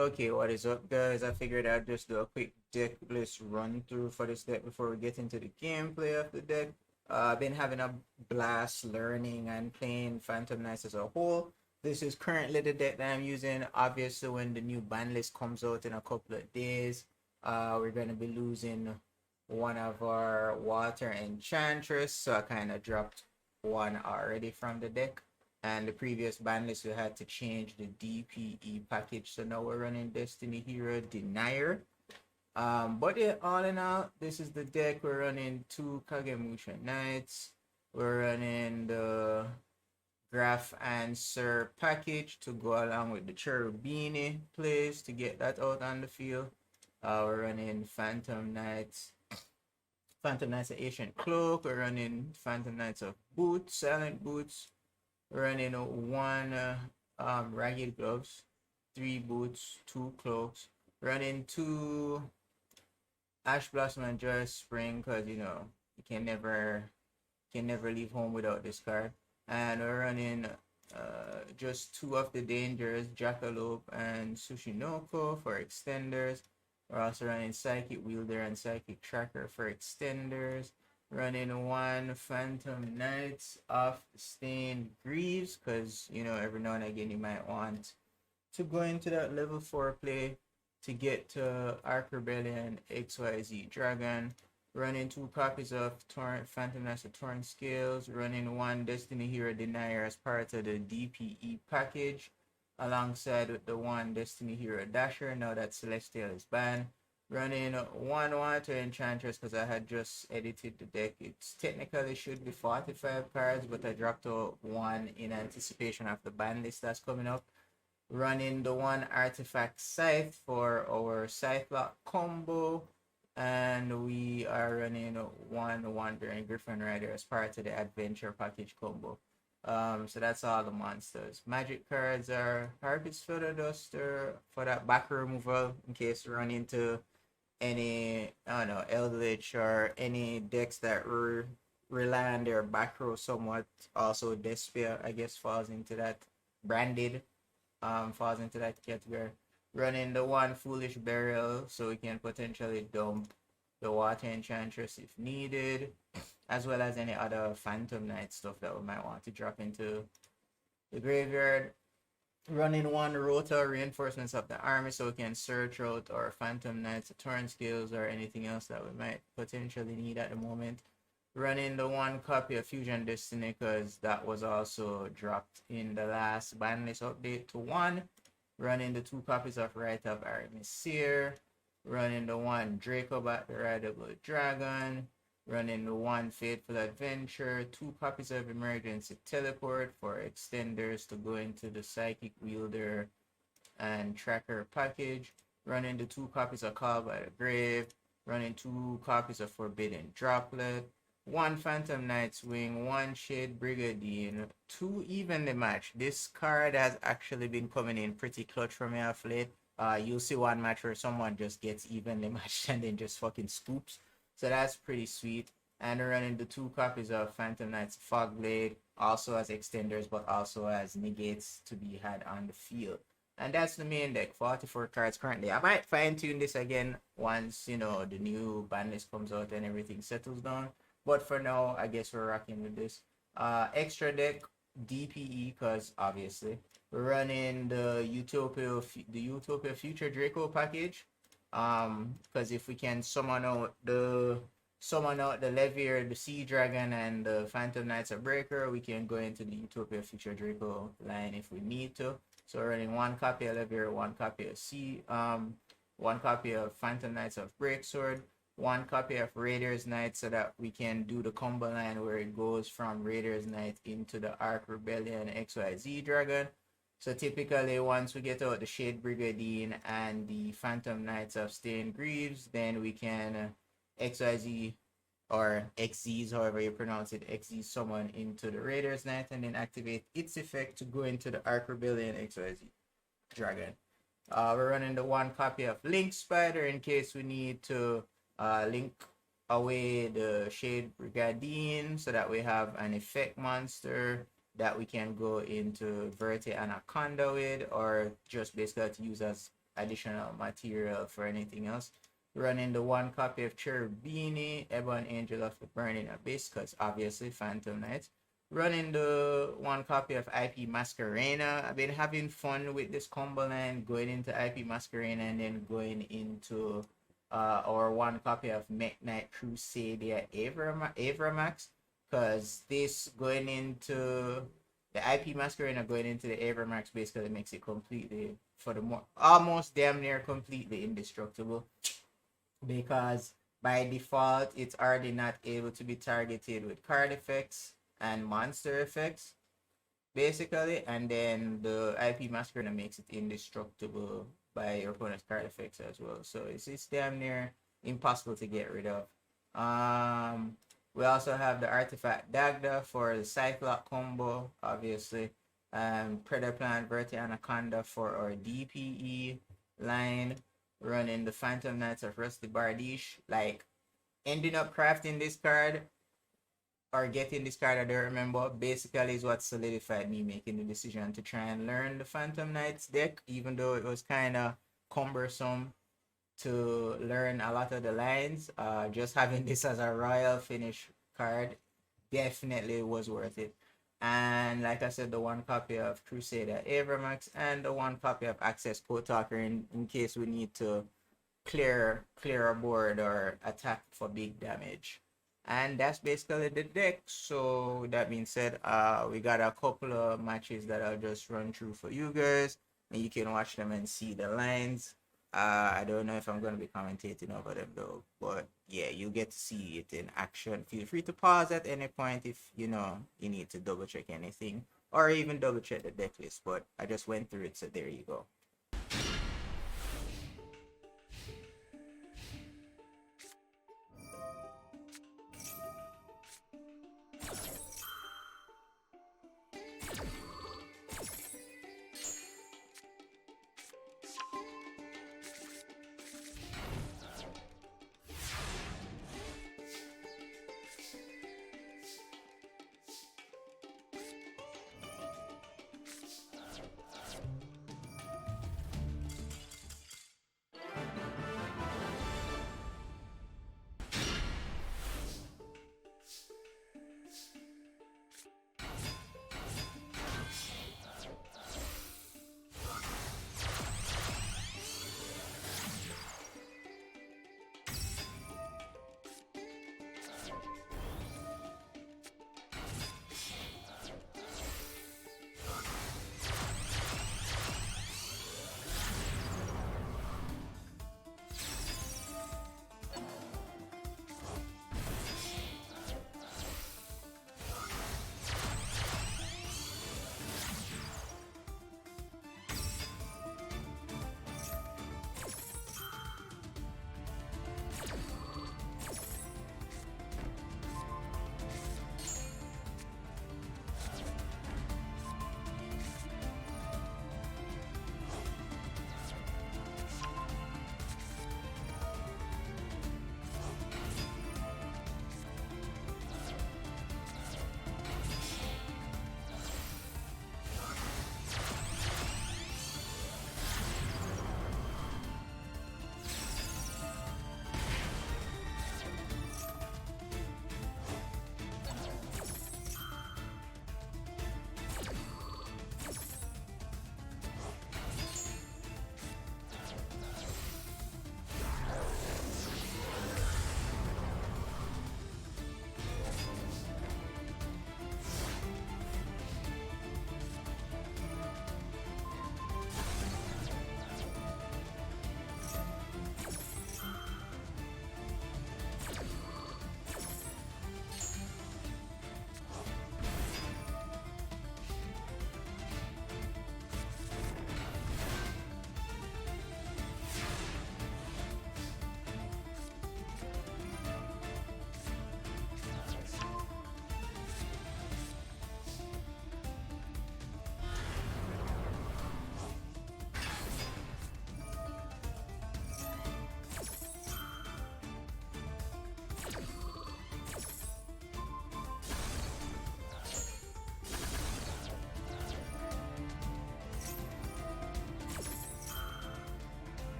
Okay, what is up, guys? I figured I'd just do a quick deck list run through for this deck before we get into the gameplay of the deck. I've been having a blast learning and playing Phantom Knights as a whole. This is currently the deck that I'm using. Obviously, when the new ban list comes out in a couple of days, we're going to be losing one of our water enchantress, so I kind of dropped one already from the deck. And the previous ban list, we had to change the DPE package, so now we're running Destiny Hero Denier. But yeah, all in all, this is the deck. We're running two Kagemusha Knights. We're running the Graph and Sir package to go along with the Cherubini plays to get that out on the field. We're running Phantom Knights of Ancient Cloak. We're running Phantom Knights of Boots, Silent Boots. We're running one Ragged Gloves, 3 Boots, 2 Cloaks. Running 2 Ash Blossom and Joyous Spring, because you can never leave home without this card. And we're running just 2 of the Dangers, Jackalope and Sushinoko for extenders. We're also running Psychic Wielder and Psychic Tracker for extenders. Running 1 Phantom Knights of Stained Greaves, because every now and again you might want to go into that level 4 play to get to Arc Rebellion XYZ Dragon. Running 2 copies of Phantom Knights of Torn Scales. Running 1 Destiny Hero Denier as part of the DPE package, alongside with the 1 Destiny Hero Dasher now that Celestial is banned. Running 1 Water Enchantress because I had just edited the deck. It's technically should be 45 cards, but I dropped out 1 in anticipation of the ban list that's coming up. Running the 1 Artifact Scythe for our Scythe Lock combo. And we are running 1 Wandering Griffin Rider as part of the Adventure Package combo. So that's all the monsters. Magic cards are Harpy's Feather Duster for that back removal in case you run into any, I don't know, Eldritch or any decks that rely on their back row somewhat. Also, Despair, I guess, falls into that. Branded falls into that category. Running the 1 Foolish Burial so we can potentially dump the Water Enchantress if needed, as well as any other Phantom Knight stuff that we might want to drop into the graveyard. Running 1 Rota Reinforcements of the Army so we can search out our Phantom Knights, Torn Skills, or anything else that we might potentially need at the moment. Running the 1 copy of Fusion Destiny because that was also dropped in the last ban list update to 1. Running the 2 copies of Rite of Artemisir. Running the 1 Dracobat the Rideable Dragon. Running the 1 Fateful Adventure. 2 copies of Emergency Teleport for extenders to go into the Psychic Wielder and Tracker package. Running the 2 copies of Call by the Grave. Running 2 copies of Forbidden Droplet. 1 Phantom Knight's Wing, 1 Shade Brigandine, 2 Evenly Matched. This card has actually been coming in pretty clutch for me of late. You'll see 1 match where someone just gets evenly matched and then just fucking scoops. So that's pretty sweet. And we're running the 2 copies of Phantom Knight's Fogblade, also as extenders, but also as negates to be had on the field. And that's the main deck, 44 cards currently. I might fine tune this again once, the new ban list comes out and everything settles down. But for now, I guess we're rocking with this. Extra deck, DPE, because obviously we're running the Utopia Future Draco package. Because if we can summon out the Levier, the Sea Dragon, and the Phantom Knights of Breaker, we can go into the Utopia Future Draco line if we need to. So we're running 1 copy of Levier, 1 copy of 1 copy of Phantom Knights of Breaksword, 1 copy of Raiders Knight so that we can do the combo line where it goes from Raiders Knight into the Arc Rebellion XYZ Dragon. So typically once we get out the Shade Brigandine and the Phantom Knights of Stained Greaves, then we can XYZ or XZs, however you pronounce it, XZ summon into the Raiders Knight and then activate its effect to go into the Arc Rebellion XYZ Dragon. We're running the 1 copy of Link Spider in case we need to link away the Shade Brigandine so that we have an effect monster that we can go into Verte Anaconda with, or just basically to use as additional material for anything else. Running the 1 copy of Cherubini, Ebon Angel of the Burning Abyss, because obviously Phantom Knights. Running the 1 copy of IP Masquerena. I've been having fun with this combo line, going into IP Masquerena and then going into our 1 copy of Mech Knight Crusader Avramax, because this going into the IP Masquerena going into the Avramax basically makes it completely, for the more almost damn near completely indestructible, because by default it's already not able to be targeted with card effects and monster effects basically, and then the IP Masquerade makes it indestructible by your opponent's card effects as well. So it's damn near impossible to get rid of. We also have the Artifact Dagda for the Cyclops combo, obviously. Predaplant Verti Anaconda for our DPE line. Running the Phantom Knights of Rusty Bardiche. Like, ending up crafting this card or getting this card, I don't remember, basically is what solidified me making the decision to try and learn the Phantom Knights deck, even though it was kind of cumbersome to learn a lot of the lines. Just having this as a royal finish card definitely was worth it. And like I said, the 1 copy of Crusader Avramax and the 1 copy of Access Code Talker in case we need to clear a board or attack for big damage. And that's basically the deck. So with that being said, we got a couple of matches that I'll just run through for you guys, and you can watch them and see the lines. I don't know if I'm going to be commentating over them though, but yeah, you get to see it in action. Feel free to pause at any point if you know you need to double check anything or even double check the deck list, but I just went through it, so there you go.